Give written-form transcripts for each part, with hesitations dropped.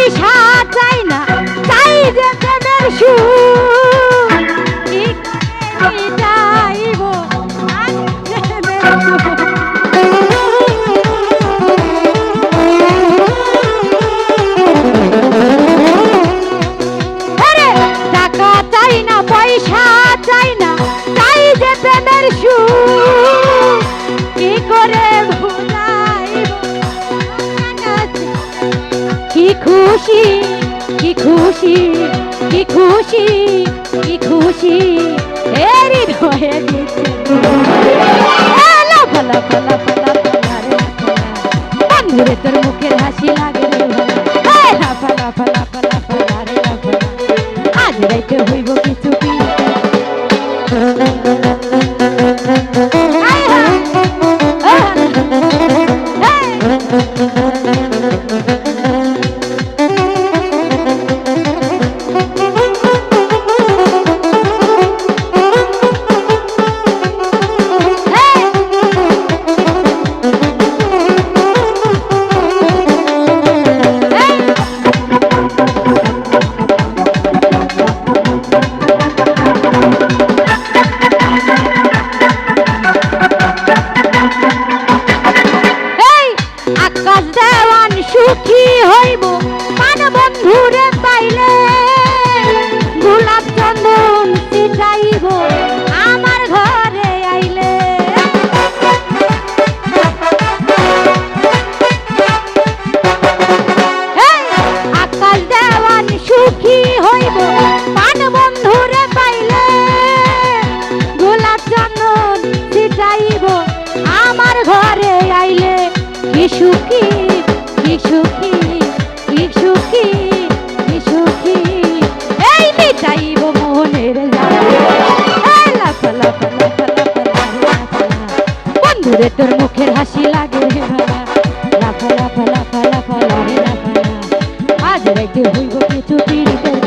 পয়সা চাই না, চাই যে প্রেমের সুর। কি করে মিটাইব আজ প্রেমের সুর? টাকা চাই না, পয়সা চাই না, চাই যে প্রেমের সুর। কি করে ভুলাইব? কি খুশি, কি খুশি, কি খুশি, কি খুশি এর হৃদয়ে দিচ্ছে লাফা লাফা লাফা লাফা রে বন্ধুরে তোর মুখের হাসি লাগে রে ভাই লাফা লাফা লাফা লাফা রে লাফা আজ রাইতে হইব কিছু কি সুখী হইব মান বন্ধুরে পাইলে গোলাপ চন্দন ছিটাইব আমার ঘরে আইলে আকাশ দেওয়ান সুখী হইব মান বন্ধুরে পাইলে গোলাপ চন্দন ছিটাইব আমার ঘরে আইলে কি সুখী কি সুখী, কি সুখী, কি সুখী এই মিটাইব মনের লাফা লাফা লাফা লাফা বন্ধুরে তোর মুখের হাসি লাগে রে ভালা লাফা লাফা লাফা লাফা রে লাফা আজ রাইতে হইব কিছু পীড়িতের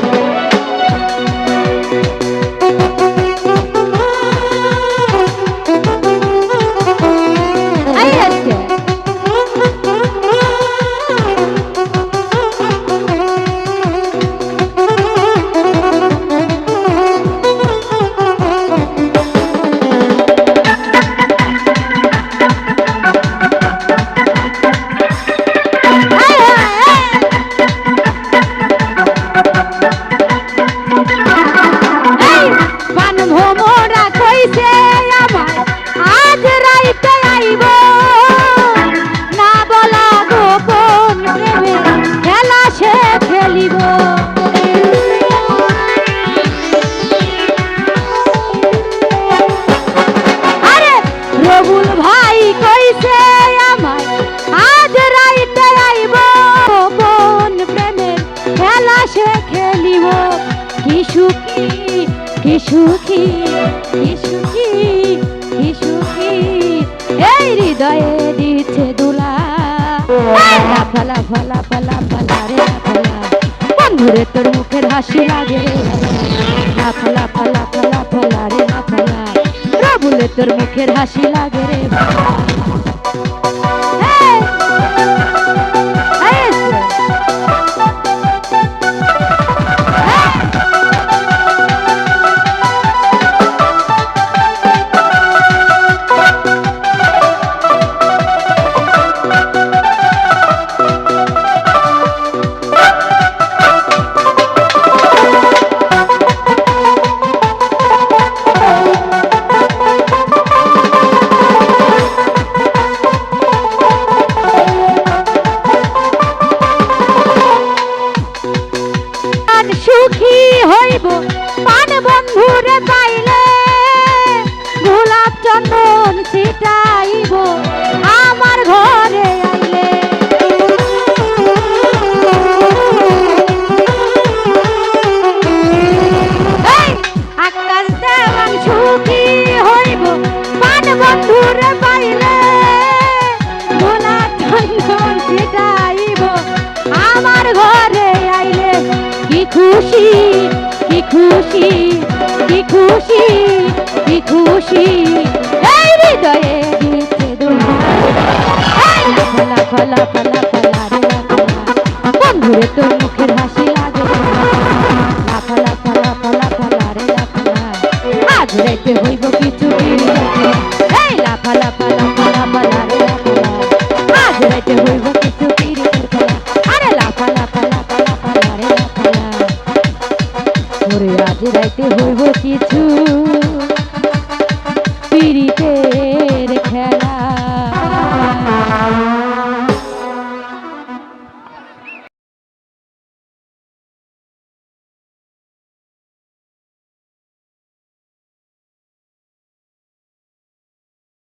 কি সুখী, কি সুখী, কি সুখী এই হৃদয়ে দিচ্ছে দুলা লাফা লাফা লাফা লাফা রে লাফা বন্ধুরে তোর মুখের হাসি লাগে রে লাফা লাফা লাফা লাফা রে লাফা প্রভুলে তোর মুখের হাসি লাগে রে সুখী হইব পান বন্ধুরে পাইলে গোলাপ চন্দন ছিটাইব আমার ঘরে আইলে আকাশ দেওয়ান সুখী হইব পান বন্ধুরে পাইলে গোলাপ চন্দন ছিটাইব আমার ঘরে আইলে কি খুশি, কি খুশি, কি খুশি, কি খুশি এই হৃদয়ে দিচ্ছে দুলা লাফা লাফা লাফা